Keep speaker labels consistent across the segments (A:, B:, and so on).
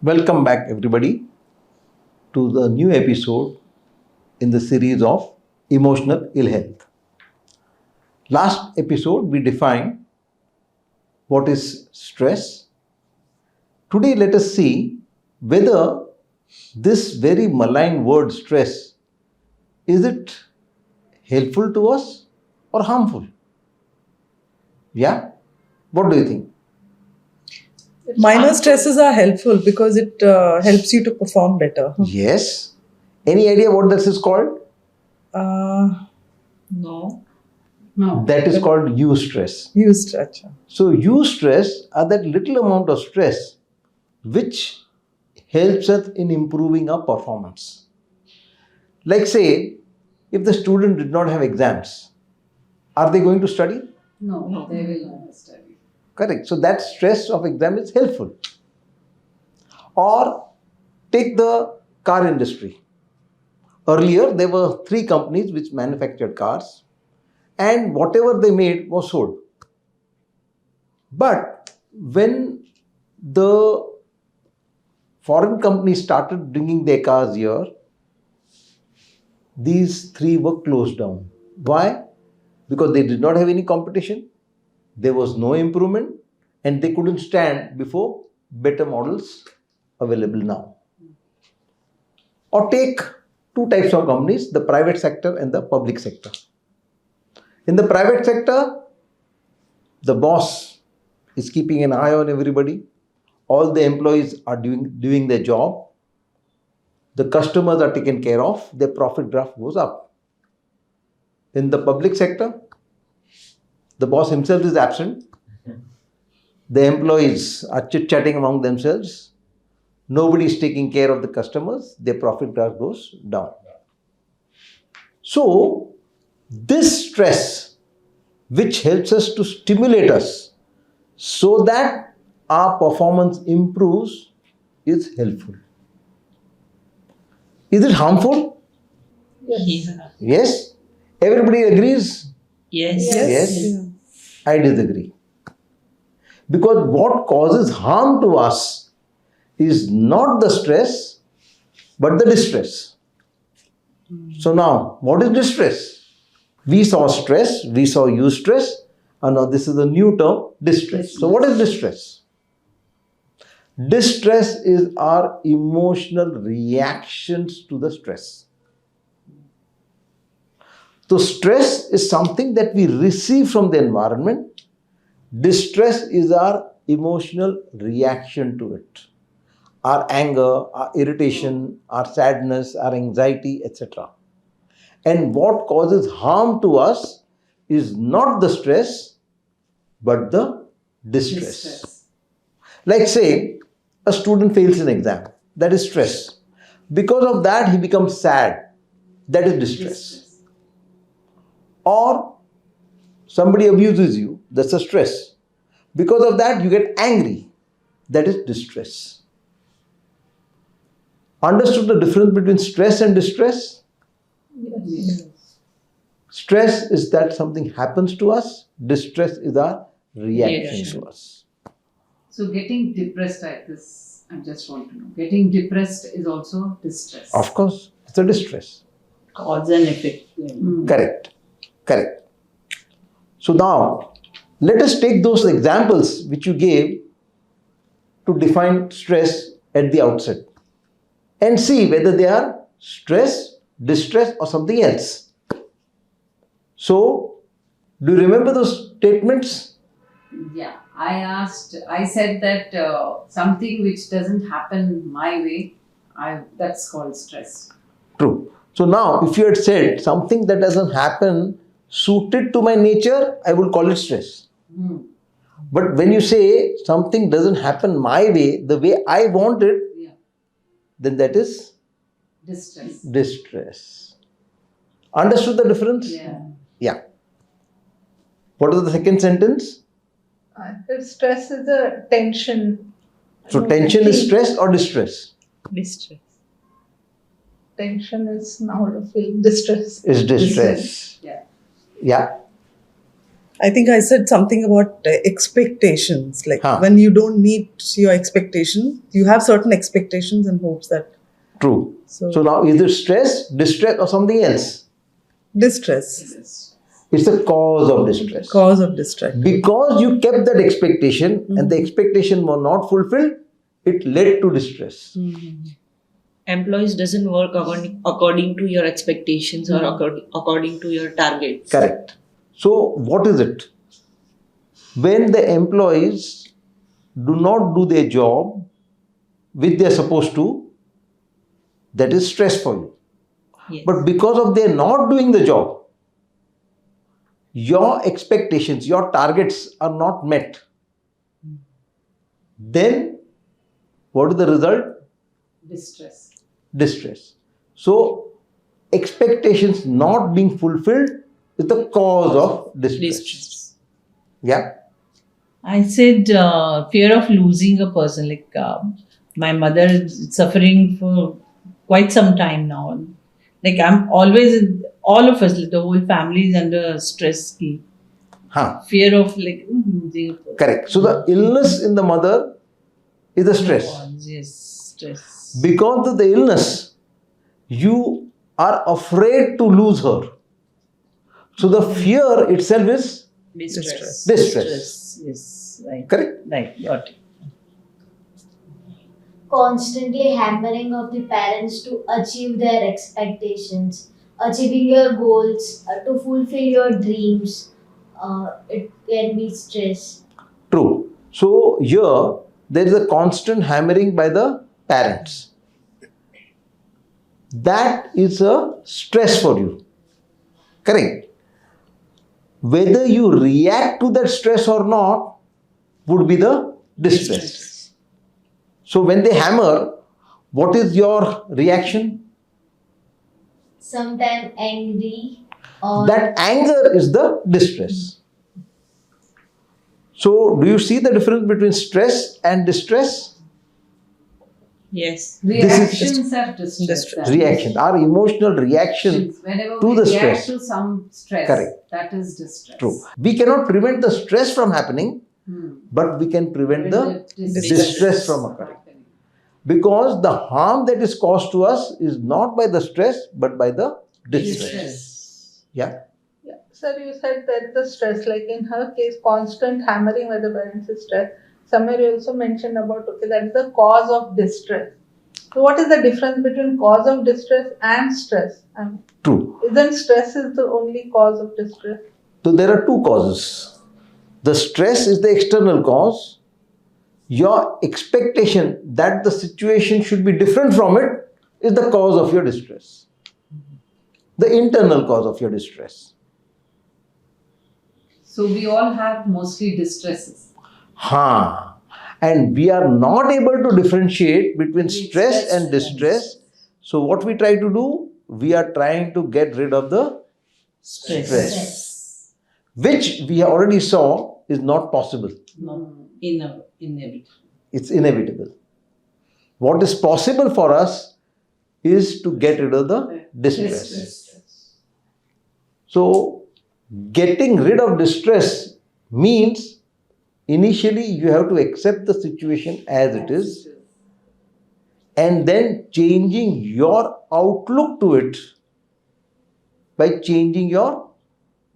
A: Welcome back, everybody, to the new episode in the series of emotional ill health. Last episode, we defined what is stress. Today, let us see whether this very malign word stress is it helpful to us or harmful? Yeah? What do you think?
B: Minor stresses are helpful because it helps you to perform better.
A: Yes. Any idea what this is called?
B: No.
A: That is called eustress.
B: Eustress.
A: So eustress are that little amount of stress which helps us in improving our performance. Like say, if the student did not have exams, are they going to study?
C: No, they will not study.
A: Correct. So that stress of exam is helpful. Or take the car industry. Earlier, there were 3 companies which manufactured cars, and whatever they made was sold. But when the foreign companies started bringing their cars here, these 3 were closed down. Why? Because they did not have any competition, there was no improvement, and they couldn't stand before better models available now. Or take 2 types of companies, the private sector and the public sector. In the private sector, the boss is keeping an eye on everybody. All the employees are doing their job. The customers are taken care of. Their profit graph goes up. In the public sector, the boss himself is absent. The employees are chit-chatting among themselves. Nobody is taking care of the customers. Their profit graph goes down. So, this stress, which helps us to stimulate us so that our performance improves, is helpful. Is it harmful?
C: Yes.
A: Yes? Everybody agrees?
C: Yes.
A: Yes. I disagree. Because what causes harm to us is not the stress, but the distress. So now, what is distress? We saw stress, we saw eustress, and now this is a new term, distress. So what is distress? Distress is our emotional reactions to the stress. So stress is something that we receive from the environment. Distress is our emotional reaction to it. Our anger, our irritation, our sadness, our anxiety, etc. And what causes harm to us is not the stress, but the distress. Like say, a student fails an exam. That is stress. Because of that, he becomes sad. That is distress. Or somebody abuses you. That's a stress. Because of that, you get angry. That is distress. Understood the difference between stress and distress?
C: Yes.
A: Stress is that something happens to us. Distress is our reaction to us.
C: So getting depressed like this, I just want to know. Getting depressed is also distress.
A: Of course, it's a distress.
C: Cause and effect.
A: Correct. So now, let us take those examples which you gave to define stress at the outset and see whether they are stress, distress, or something else. So, do you remember those statements?
C: Yeah. I said that something which doesn't happen my way, that's called stress.
A: True. So now, if you had said something that doesn't happen suited to my nature, I would call it stress. But when you say something doesn't happen my way, the way I want it, then that is distress. Understood the difference? Yeah. What is the second sentence?
D: Stress is a tension.
A: So tension is stress or distress?
B: Distress.
D: Tension is now a feeling. Distress.
A: Is distress.
C: Yeah.
A: Yeah.
B: I think I said something about expectations. Like
A: Huh.
B: when you don't meet your expectations, you have certain expectations and hopes that.
A: True.
B: So,
A: So now is it stress, distress, or something else?
B: distress,
A: It's the cause of distress.
B: cause of distress.
A: Because you kept that expectation and the expectation was not fulfilled, it led to distress.
E: Employees doesn't work according to your expectations or according to your targets.
A: Correct. So what is it? When the employees do not do their job which they are supposed to, that is stress for you.
E: Yes.
A: But because of their not doing the job, your expectations, your targets are not met. Then what is the result?
C: Distress.
A: Distress. So expectations not being fulfilled is the cause of distress.
E: Distress.
A: Yeah.
F: I said fear of losing a person. Like my mother is suffering for quite some time now. Like I'm always, all of us, like, the whole family is under stress. Ki.
A: Huh.
F: Fear of like losing a person.
A: Correct. So the illness in the mother is the stress.
F: Yes, stress.
A: Because of the illness, you are afraid to lose her. So the fear itself is
F: Distress.
A: Distress.
F: Yes, right.
A: correct.
F: Right, got it.
G: Constantly hammering of the parents to achieve their expectations, achieving your goals, to fulfill your dreams. It can be stress.
A: True. So here there is a constant hammering by the parents. That is a stress for you. Correct. Whether you react to that stress or not would be the distress. So when they hammer, what is your reaction?
G: Sometimes angry or
A: That anger is the distress. So do you see the difference between stress and distress?
E: Yes.
C: Reactions are distress.
B: Distress.
A: Reaction, our emotional reaction.
C: Whenever
A: to
C: we
A: the
C: react
A: stress.
C: to some stress,
A: Correct.
C: that is distress.
A: True. We cannot prevent the stress from happening, but we can prevent the distress from occurring. Because the harm that is caused to us is not by the stress, but by the distress.
C: Distress.
A: Yeah.
D: Yeah. Sir, you said that the stress, like in her case, constant hammering by the parents is stress. Somewhere you also mentioned about, okay, that's the cause of distress. So what is the difference between cause of distress and stress?
A: True.
D: Isn't stress is the only cause of distress?
A: So there are two causes. The stress is the external cause. Your expectation that the situation should be different from it is the cause of your distress. The internal cause of your distress.
C: So we all have mostly distresses.
A: And we are not able to differentiate between stress and distress. So what we try to do, we are trying to get rid of the stress, which we already saw is not possible.
F: No, inevitable.
A: It's inevitable. What is possible for us is to get rid of the distress. So getting rid of distress means initially you have to accept the situation as it is, and then changing your outlook to it by changing your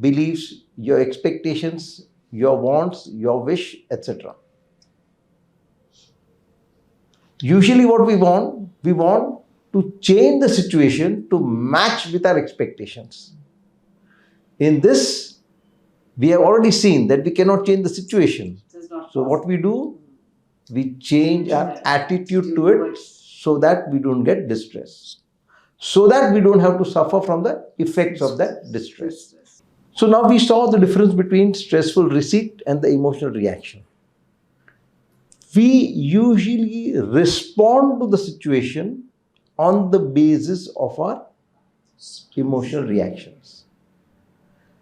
A: beliefs, your expectations, your wants, your wish, etc. Usually what we want to change the situation to match with our expectations. In this, we have already seen that we cannot change the situation. So what we do, we change our attitude to it so that we don't get distress, so that we don't have to suffer from the effects of that distress. So now we saw the difference between stressful receipt and the emotional reaction. We usually respond to the situation on the basis of our emotional reactions.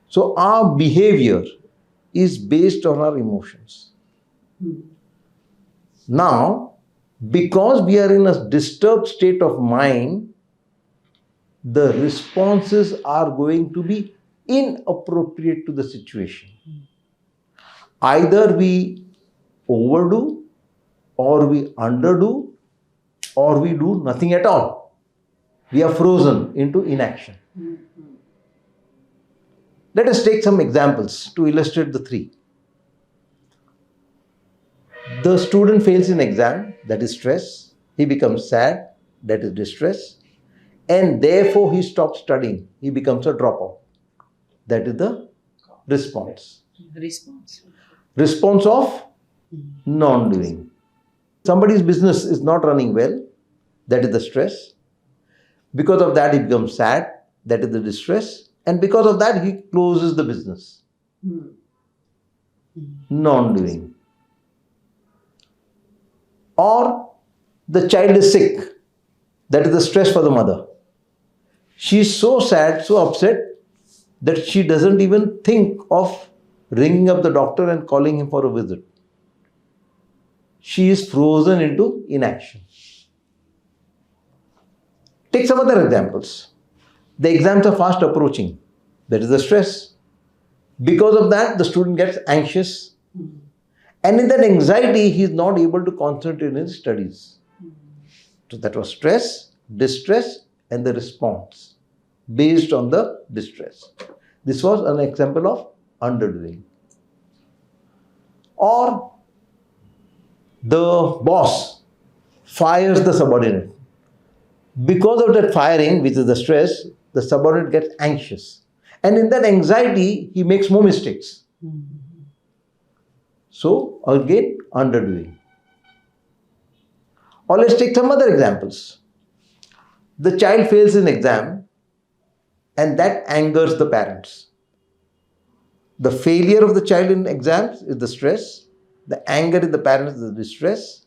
A: So our behavior is based on our emotions. Now, because we are in a disturbed state of mind, the responses are going to be inappropriate to the situation. Either we overdo, or we underdo, or we do nothing at all. We are frozen into inaction. Let us take some examples to illustrate the three. The student fails in exam, that is stress. He becomes sad, that is distress. And therefore he stops studying. He becomes a dropout. That is the response. Response of non-doing. Somebody's business is not running well, that is the stress. Because of that he becomes sad, that is the distress. And because of that he closes the business. Non-doing. Or the child is sick, that is the stress for the mother. She is so sad, so upset that she doesn't even think of ringing up the doctor and calling him for a visit. She is frozen into inaction. Take some other examples. The exams are fast approaching. That is the stress. Because of that, the student gets anxious. And in that anxiety, he is not able to concentrate in his studies. So that was stress, distress, and the response based on the distress. This was an example of underdoing. Or the boss fires the subordinate. Because of that firing, which is the stress, the subordinate gets anxious. And in that anxiety, he makes more mistakes. So, again, underdoing. Or let's take some other examples. The child fails in exam and that angers the parents. The failure of the child in exams is the stress. The anger in the parents is the distress.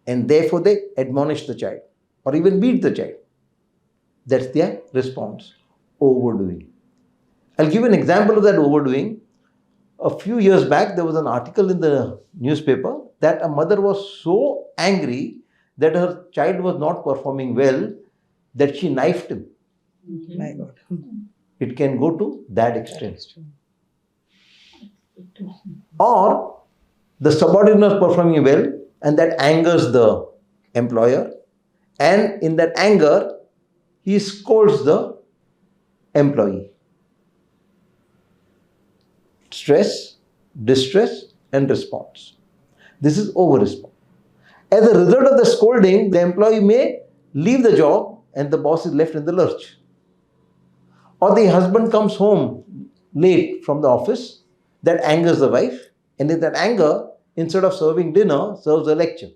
A: And therefore they admonish the child or even beat the child. That's their response. Overdoing. I'll give an example of that overdoing. A few years back, there was an article in the newspaper that a mother was so angry that her child was not performing well that she knifed him.
B: My God.
A: It can go to that extent. Or the subordinate is performing well and that angers the employer, and in that anger, he scolds the employee. Stress, distress, and response. This is over-response. As a result of the scolding, the employee may leave the job and the boss is left in the lurch. Or the husband comes home late from the office, that angers the wife, and in that anger, instead of serving dinner, serves a lecture.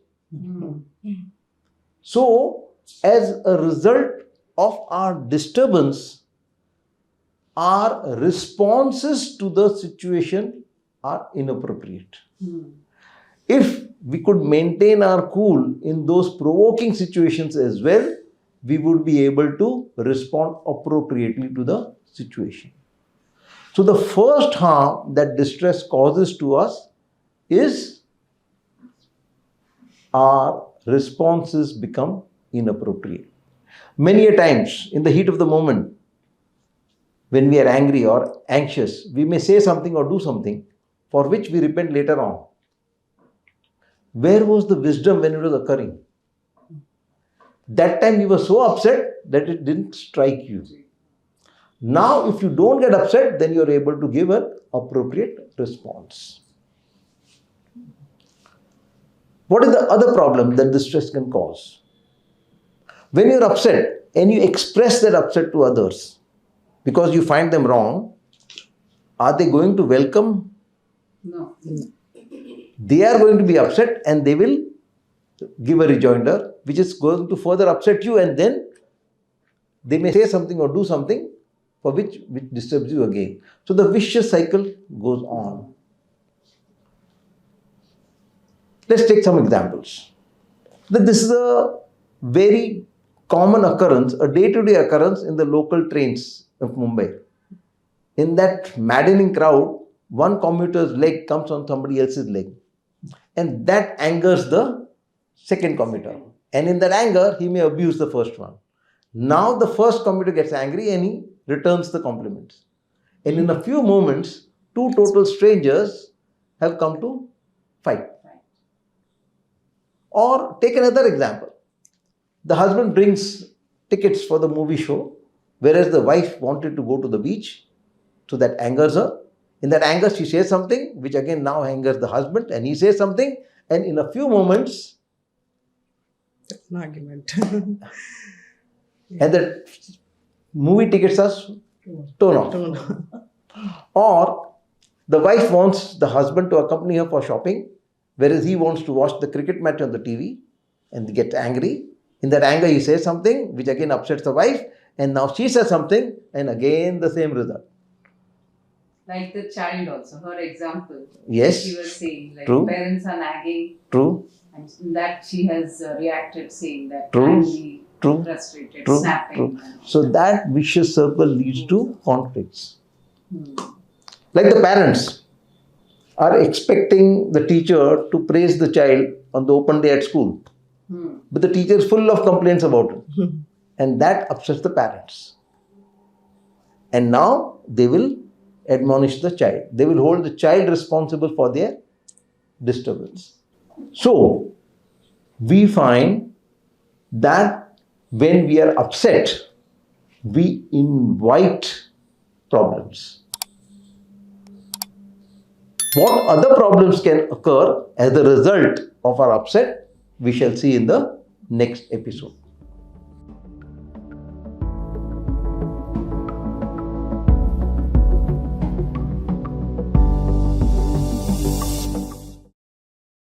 A: So, as a result of our disturbance, our responses to the situation are inappropriate. If we could maintain our cool in those provoking situations as well, we would be able to respond appropriately to the situation. So the first harm that distress causes to us is our responses become inappropriate. Many a times, in the heat of the moment, when we are angry or anxious, we may say something or do something for which we repent later on. Where was the wisdom when it was occurring? That time you were so upset that it didn't strike you. Now, if you don't get upset, then you are able to give an appropriate response. What is the other problem that distress can cause? When you are upset and you express that upset to others because you find them wrong, are they going to welcome?
C: No.
A: They are going to be upset and they will give a rejoinder which is going to further upset you, and then they may say something or do something for which disturbs you again. So the vicious cycle goes on. Let's take some examples. This is a very common occurrence, a day-to-day occurrence in the local trains of Mumbai. In that maddening crowd, one commuter's leg comes on somebody else's leg, and that angers the second commuter. And in that anger, he may abuse the first one. Now the first commuter gets angry and he returns the compliments. And in a few moments, two total strangers have come to fight. Or take another example. The husband brings tickets for the movie show, whereas the wife wanted to go to the beach. So that angers her. In that anger, she says something, which again now angers the husband, and he says something, and in a few moments,
B: That's an argument.
A: and the movie tickets are torn off.
B: Don't know.
A: Or the wife wants the husband to accompany her for shopping, whereas he wants to watch the cricket match on the TV and get angry. In that anger, he says something which again upsets the wife, and now she says something, and again the same result.
C: Like the child also, her example.
A: Yes.
C: She was saying, like,
A: True.
C: parents are nagging,
A: True,
C: and in that she has reacted saying that
A: True.
C: angry,
A: True.
C: frustrated,
A: True.
C: snapping.
A: so that vicious circle leads to conflicts.
C: Hmm.
A: Like the parents are expecting the teacher to praise the child on the open day at school,
C: Hmm.
A: but the teacher is full of complaints about it, and that upsets the parents. And now they will admonish the child. They will hold the child responsible for their disturbance. So we find that when we are upset, we invite problems. What other problems can occur as a result of our upset, we shall see in the next episode.